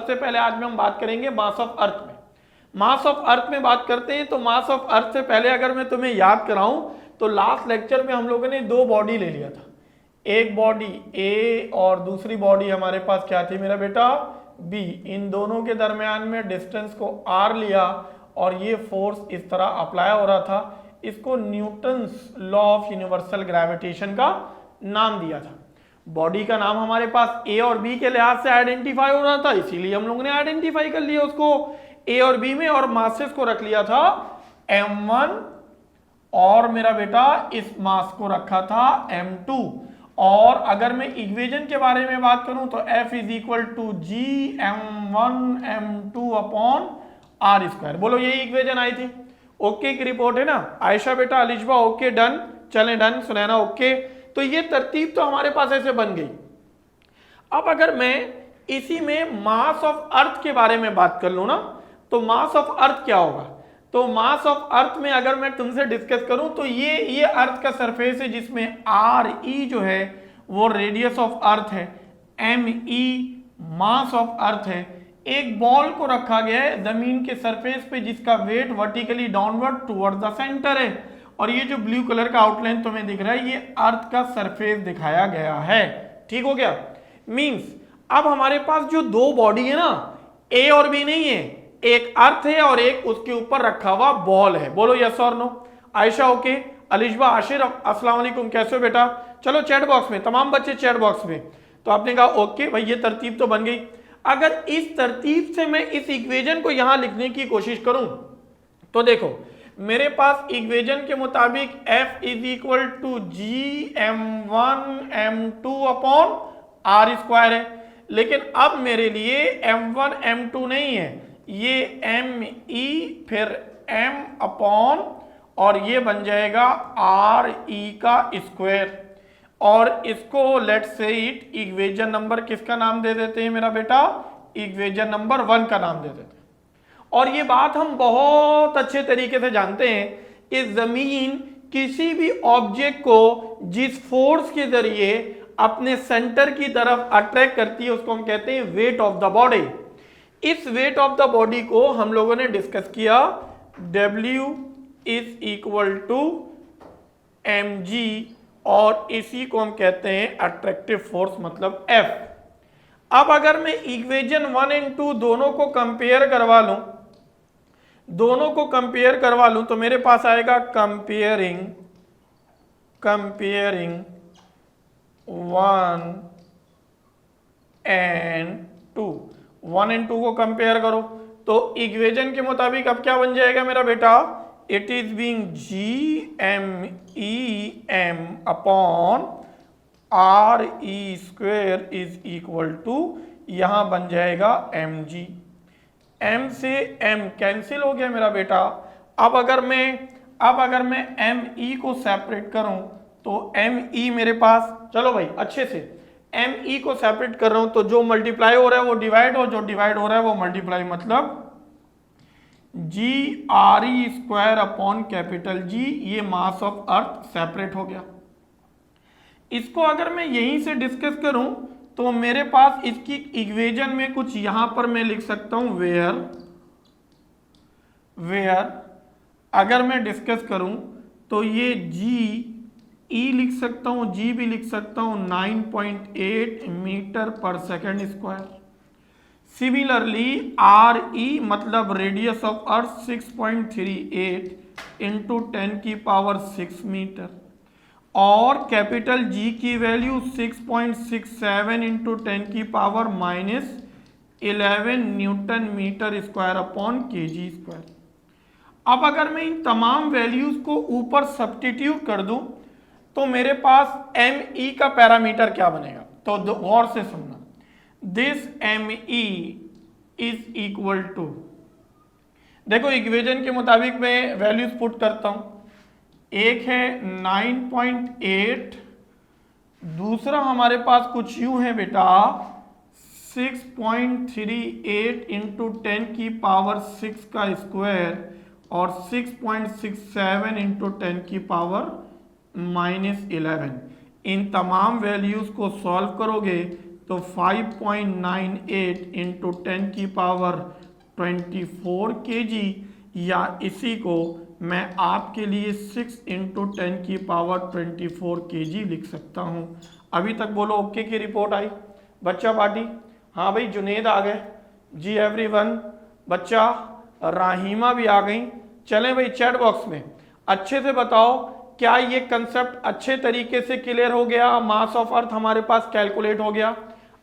सबसे पहले आज में हम बात करेंगे मास ऑफ अर्थ में। मास ऑफ अर्थ में बात करते हैं तो मास ऑफ अर्थ से पहले अगर मैं तुम्हें याद कराऊं तो लास्ट लेक्चर में हम लोगों ने दो बॉडी ले लिया था, एक बॉडी ए और दूसरी बॉडी हमारे पास क्या थी मेरा बेटा, बी। इन दोनों के दरमियान में डिस्टेंस को आर लिया और ये फोर्स इस तरह अप्लाई हो रहा था, इसको Newton's law of universal gravitation का नाम दिया था। बॉडी का नाम हमारे पास ए और बी के लिहाज से आइडेंटिफाई हो रहा था, इसीलिए हम लोगों ने आइडेंटिफाई कर लिया उसको ए और बी में, और मासेस को रख लिया था m1 और मेरा बेटा इस मास को रखा था m2। और अगर मैं इक्वेशन के बारे में बात करूं तो F is equal to G m1 m2 upon R square. बोलो यही इक्वेशन आई थी। ओके की रिपोर्ट है ना आयशा बेटा, अलिशबा ओके डन, चले डन, सुनैना ओके। तो ये तरतीब तो हमारे पास ऐसे बन गई। अब अगर मैं इसी में मास ऑफ अर्थ के बारे में बात कर लूं ना, तो मास ऑफ अर्थ क्या होगा, तो मास ऑफ अर्थ में अगर मैं तुमसे डिस्कस करूं तो ये अर्थ का सरफेस है जिसमें आर ई जो है वो रेडियस ऑफ अर्थ है, M E mass of earth है। एक बॉल को रखा गया है जमीन के सरफेस पे जिसका weight vertically downward toward the centre है, और ये जो ब्लू कलर का आउटलाइन तुम्हें दिख रहा है ये अर्थ का सरफेस दिखाया गया है। ठीक हो गया। मींस अब हमारे पास जो दो बॉडी है ना, ए और बी नहीं है, एक अर्थ है और एक उसके ऊपर रखा हुआ बॉल है। बोलो यस और नो। आयशा ओके, अलिशबा आशिर अस्सलाम वालेकुम, कैसे हो बेटा? चलो चैट बॉक्स में, तमाम बच्चे चैट बॉक्स में। तो आपने कहा ओके भाई, ये तरतीब तो बन गई। अगर इस तरतीब से मैं इस इक्वेशन को यहां लिखने की कोशिश करूं तो देखो मेरे पास इक्वेशन के मुताबिक F is equal to G m1 m2 upon R square है, लेकिन अब मेरे लिए m1 m2 नहीं है, ये m e फिर m अपॉन और ये बन जाएगा आर ई का स्क्वायर, और इसको लेट से इट इक्वेशन नंबर किसका नाम दे देते हैं मेरा बेटा, इक्वेशन नंबर 1 का नाम दे देते हैं। और ये बात हम बहुत अच्छे तरीके से जानते हैं कि जमीन किसी भी ऑब्जेक्ट को जिस फोर्स के जरिए अपने सेंटर की तरफ अट्रैक्ट करती है उसको हम कहते हैं वेट ऑफ द बॉडी। इस वेट ऑफ द बॉडी को हम लोगों ने डिस्कस किया, W is equal to mg, और इसी को हम कहते हैं अट्रैक्टिव फोर्स मतलब F। अब अगर मैं इक्वेशन 1 एंड 2 दोनों को कंपेयर करवा लूं तो मेरे पास आएगा कंपेयरिंग 1 एंड 2। 1 एंड 2 को कंपेयर करो तो इक्वेशन के मुताबिक अब क्या बन जाएगा मेरा बेटा, it is being G M E M upon R E square is equal to, यहां बन जाएगा एम जी। एम से एम कैंसिल हो गया मेरा बेटा। अब अगर मैं एम ई को सेपरेट करूं तो एम ई मेरे पास, चलो भाई अच्छे से एम ई को सेपरेट कर रहा हूं तो जो मल्टीप्लाई हो रहा है वो डिवाइड हो, जो डिवाइड हो रहा है वो मल्टीप्लाई, मतलब G R E square upon capital G, ये मास ऑफ अर्थ सेपरेट हो गया। इसको अगर मैं यहीं से डिस्कस करूं तो मेरे पास इसकी इक्वेशन में कुछ यहां पर मैं लिख सकता हूं वेयर अगर मैं डिस्कस करूं तो ये जी ई लिख सकता हूं, जी भी लिख सकता हूं 9.8 मीटर पर second square. Similarly R E मतलब रेडियस ऑफ अर्थ 6.38 इंटू 10 की पावर 6 मीटर, और कैपिटल जी की वैल्यू 6.67 इंटू 10 की power -11 newton metre square upon K G square. अब अगर मैं इन तमाम वैल्यूज को ऊपर सब्स्टिट्यूट कर दूं तो मेरे पास एम ई का पैरामीटर क्या बनेगा, तो गौर से सुनना। This M E is equal to, देखो इक्वेशन के मुताबिक मैं वैल्यूज पुट करता हूं, एक है 9.8, दूसरा हमारे पास कुछ यूं है बेटा 6.38 इंटू 10 की पावर 6 का स्क्वायर, और 6.67 इंटू 10 की पावर -11। इन तमाम वैल्यूज को सॉल्व करोगे तो 5.98 इंटू 10 की पावर 24 kg, या इसी को मैं आपके लिए 6 इंटू 10 की पावर 24 kg लिख सकता हूं। अभी तक बोलो ओके की रिपोर्ट आई बच्चा पार्टी? हाँ भाई जुनेद आ गए जी, एवरीवन बच्चा, राहिमा भी आ गई। चलें भाई चैट बॉक्स में अच्छे से बताओ क्या ये कंसेप्ट अच्छे तरीके से क्लियर हो गया? मास ऑफ अर्थ हमारे पास कैलकुलेट हो गया।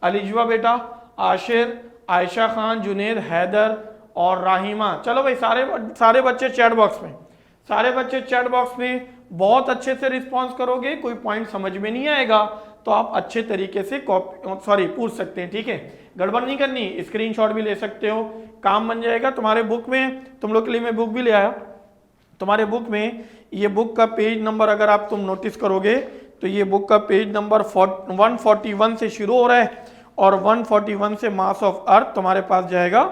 अलिजवा बेटा, आशिर, आयशा खान, जुनेद, हैदर और राहिमा, चलो भाई सारे बच्चे चैट बॉक्स में, सारे बच्चे चैट बॉक्स में बहुत अच्छे से रिस्पॉन्स करोगे। कोई पॉइंट समझ में नहीं आएगा तो आप अच्छे तरीके से पूछ सकते हैं, ठीक है? गड़बड़ नहीं करनी, स्क्रीनशॉट भी ले सकते हो, काम बन जाएगा। तुम्हारे बुक में, तुम लोग के लिए मैं बुक भी ले आया, तुम्हारे बुक में ये बुक का पेज नंबर अगर आप तुम नोटिस करोगे तो ये बुक का पेज नंबर 141 से शुरू हो रहा है और 141 से मास ऑफ अर्थ तुम्हारे पास जाएगा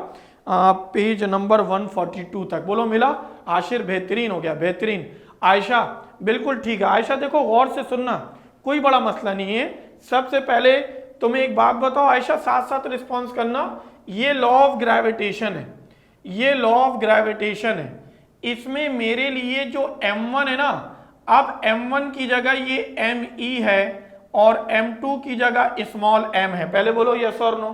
पेज नंबर 142 तक। बोलो मिला? आशिर बेहतरीन हो गया, बेहतरीन। आयशा बिल्कुल ठीक है। आयशा देखो गौर से सुनना, कोई बड़ा मसला नहीं है। सबसे पहले तुम्हें एक बात बताओ आयशा, साथ साथ रिस्पॉन्स करना। ये लॉ ऑफ ग्रेविटेशन है, ये लॉ ऑफ ग्रेविटेशन है। इसमें मेरे लिए जो m1 है ना, अब m1 की जगह ये me है और m2 की जगह स्मॉल m है। पहले बोलो यस और नो,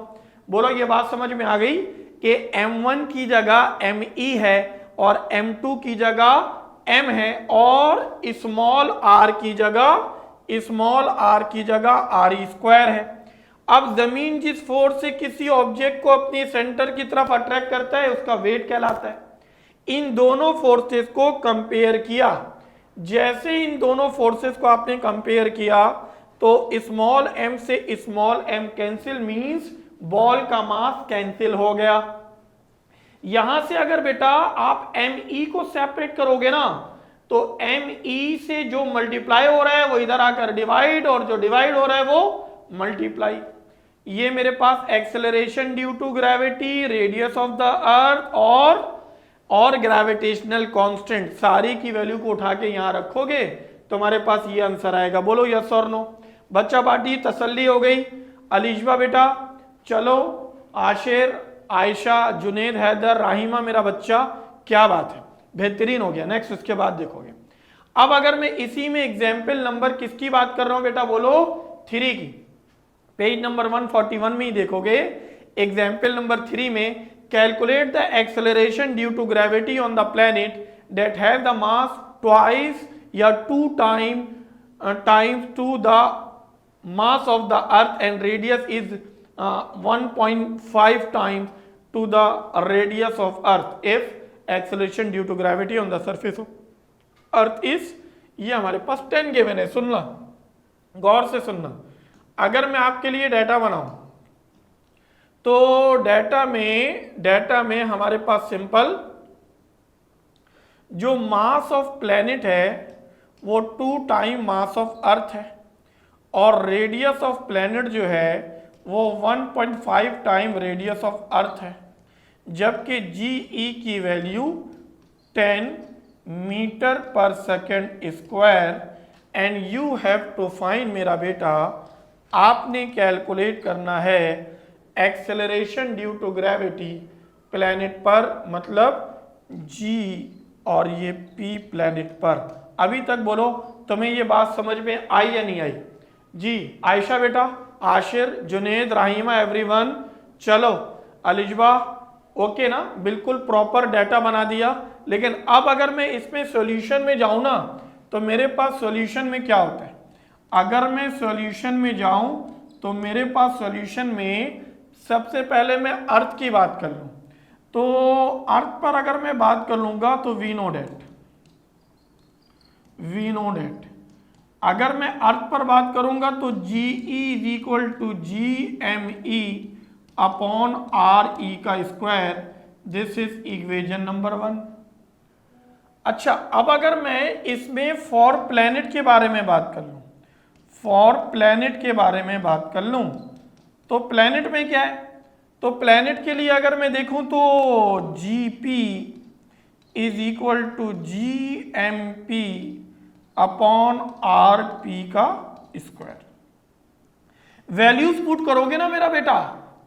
बोलो ये बात समझ में आ गई कि m1 की जगह me है और m2 की जगह m है और स्मॉल r की जगह r स्क्वायर है। अब जमीन जिस फोर्स से किसी ऑब्जेक्ट को अपनी सेंटर की तरफ अट्रैक्ट करता है उसका वेट कहलाता है। इन दोनों फोर्सेस को कंपेयर किया, जैसे इन दोनों फोर्सेस को आपने कंपेयर किया तो स्मॉल m से small m cancel, means ball का मास कैंसिल हो गया। यहां से अगर बेटा आप me को सेपरेट करोगे ना तो me से जो मल्टीप्लाई हो रहा है वो इधर आकर डिवाइड और जो डिवाइड हो रहा है वो मल्टीप्लाई। ये मेरे पास acceleration due to gravity, radius of the earth और ग्रेविटेशनल कांस्टेंट, सारी की वैल्यू को उठा के यहां रखोगे तुम्हारे पास ये आंसर आएगा। बोलो यस और नो। बच्चा पार्टी तसल्ली हो गई? अलिजवा बेटा चलो, आशिर, आयशा, जुनेद, हैदर, राहिमा मेरा बच्चा, क्या बात है, बेहतरीन हो गया। नेक्स्ट उसके बाद देखोगे। अब अगर मैं इसी में एग्जाम्पल नंबर किसकी बात कर रहा हूं बेटा? बोलो 3 की। पेज नंबर 141 में ही देखोगे एग्जाम्पल नंबर 3 में, calculate the acceleration due to gravity on the planet that have the mass twice या 2 times to the mass of the earth and radius is 1.5 times to the radius of earth if acceleration due to gravity on the surface of earth is, ये हमारे पास 10 given है। सुनना, गौर से सुनना। अगर मैं आपके लिए डाटा बनाऊं तो डाटा में हमारे पास सिंपल जो मास ऑफ प्लेनेट है वो 2 टाइम मास ऑफ अर्थ है और रेडियस ऑफ प्लेनेट जो है वो 1.5 टाइम रेडियस ऑफ अर्थ है, जबकि GE की वैल्यू 10 मीटर पर second square and you have to find, मेरा बेटा आपने कैलकुलेट करना है acceleration due to gravity planet पर, मतलब G और ये P प्लेनेट पर। अभी तक बोलो तुम्हें ये बात समझ में आई या नहीं आई? जी आयशा बेटा, आशिर, जुनेद, राहिमा, एवरीवन, चलो अलिजवा ओके ना, बिल्कुल प्रॉपर डाटा बना दिया। लेकिन अब अगर मैं इसमें सॉल्यूशन में जाऊं ना तो मेरे पास सॉल्यूशन में क्या होता है? अगर मैं सॉल्यूशन में जाऊं तो मेरे पास सॉल्यूशन में सबसे पहले मैं अर्थ की बात कर लूं तो अर्थ पर अगर मैं बात कर लूंगा तो वी नो डेट। अगर मैं अर्थ पर बात करूंगा तो GE is equal to GME upon RE का square, this is equation number 1। अच्छा, अब अगर मैं इसमें फॉर प्लेनेट के बारे में बात कर लूं, फॉर प्लेनेट के बारे में बात कर लूं तो प्लेनेट में क्या है? तो प्लेनेट के लिए अगर मैं देखूं तो GP is equal to GMP upon RP का स्क्वायर। वैल्यूज पुट करोगे ना मेरा बेटा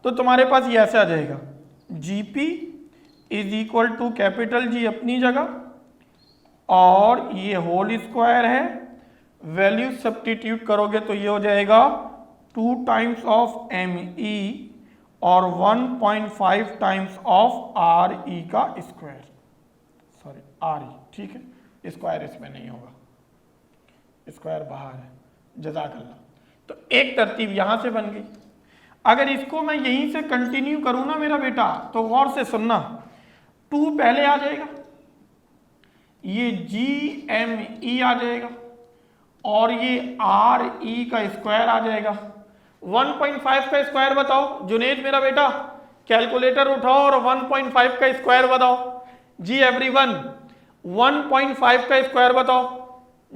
तो तुम्हारे पास ये ऐसे आ जाएगा, GP is equal to capital G अपनी जगह और ये होल स्क्वायर है, वैल्यू सब्स्टिट्यूट करोगे तो ये हो जाएगा 2 टाइम्स ऑफ एम ई और 1.5 टाइम्स ऑफ आर ई का स्क्वायर, सॉरी आर ई, ठीक है, स्क्वायर इसमें नहीं होगा, स्क्वायर बाहर है, जज़ाकल्लाह। तो एक तरतीब यहां से बन गई। अगर इसको मैं यहीं से कंटिन्यू करूं ना मेरा बेटा तो गौर से सुनना, 2 पहले आ जाएगा, ये जी एम ई आ जाएगा और ये आर ई का स्क्वायर आ जाएगा। 1.5 का स्क्वायर बताओ जुनेद मेरा बेटा, कैलकुलेटर उठाओ और 1.5 का स्क्वायर बताओ जी एवरीवन, 1.5 का स्क्वायर बताओ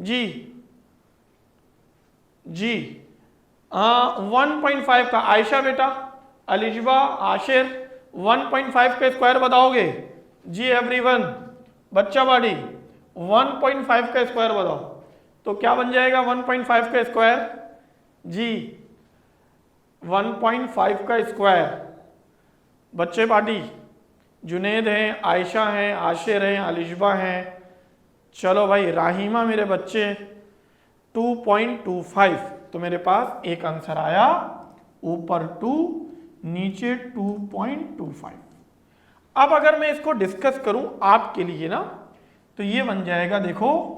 जी 1.5 का आयशा बेटा, अलिजबा, आशिर 1.5 का स्क्वायर बताओगे जी एवरीवन, बच्चा बाड़ी 1.5 का स्क्वायर बताओ तो क्या बन जाएगा 1.5 का स्क्वायर जी 1.5 का स्क्वायर, बच्चे बाड़ी जुनेद हैं, आयशा हैं, आशिर हैं, अलिजबा हैं, चलो भाई राहिमा मेरे बच्चे 2.25, तो मेरे पास एक आंसर आया, ऊपर 2 नीचे 2.25। अब अगर मैं इसको डिस्कस करूं आपके लिए ना तो ये बन जाएगा, देखो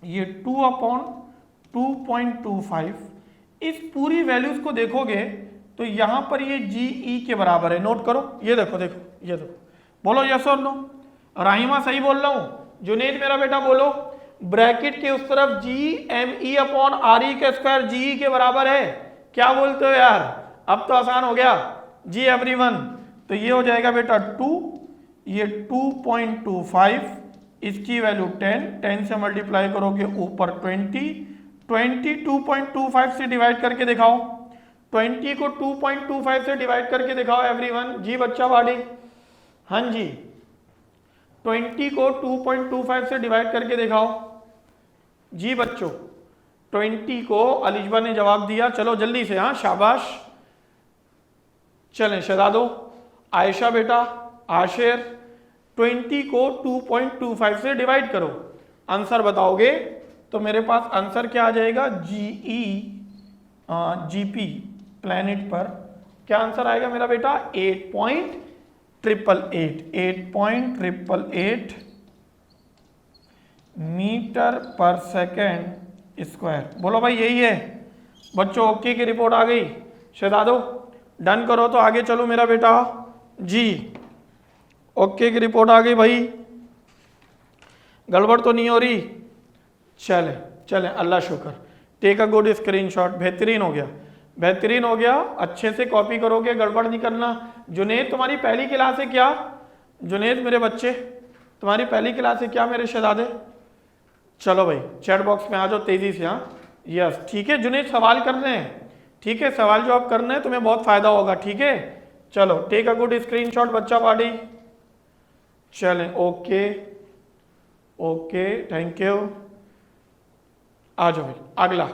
ये 2/2.25, इस पूरी वैल्यूज को देखोगे तो यहां पर ये जी ई के बराबर है, नोट करो, ये देखो देखो ये देखो, बोलो यस और नो, राहिमा सही बोल रहा हूं, जुनेद मेरा बेटा बोलो, ब्रैकेट के उस तरफ G M E upon R E का स्क्वायर जी ई के बराबर है, क्या बोलते हो यार, अब तो आसान हो गया जी एवरीवन, तो ये हो जाएगा बेटा 2, ये 2.25, इसकी वैल्यू 10 से मल्टीप्लाई करोगे ऊपर 20 2.25 से डिवाइड करके दिखाओ, 20 को 2.25 से डिवाइड करके दिखाओ एवरीवन, जी बच्चा बाड़ी, हाँ जी 20 को 2.25 से डिवाइड करके दिखाओ जी बच्चों, 20 को अलिजबा ने जवाब दिया, चलो जल्दी से, हाँ शाबाश, चलें शहजादो, आयशा बेटा, आशिर 20 को 2.25 से डिवाइड करो, आंसर बताओगे तो मेरे पास आंसर क्या आ जाएगा जीपी प्लैनेट पर क्या आंसर आएगा मेरा बेटा 8.888 मीटर पर सेकेंड स्क्वायर, बोलो भाई यही है बच्चों, ओके की रिपोर्ट आ गई, शहजादो डन करो तो आगे चलो मेरा बेटा जी, ओके की रिपोर्ट आ गई भाई, गड़बड़ तो नहीं हो रही, चले चले अल्लाह शुक्र, टेक अ गुड स्क्रीनशॉट, बेहतरीन हो गया, बेहतरीन हो गया, अच्छे से कॉपी करोगे, गड़बड़ नहीं करना। जुनेद तुम्हारी पहली क्लास है क्या, जुनेद मेरे बच्चे तुम्हारी पहली क्लास है क्या मेरे शहजादे, चलो भाई चैट बॉक्स में आ जाओ तेजी से, हाँ यस ठीक है जुनेद, सवाल करने हैं, ठीक है सवाल जवाब करना है, तुम्हें बहुत फायदा होगा, ठीक है चलो टेक अ गुड स्क्रीनशॉट बच्चा पार्टी, चलें ओके ओके थैंक यू, आ जाओ भाई अगला।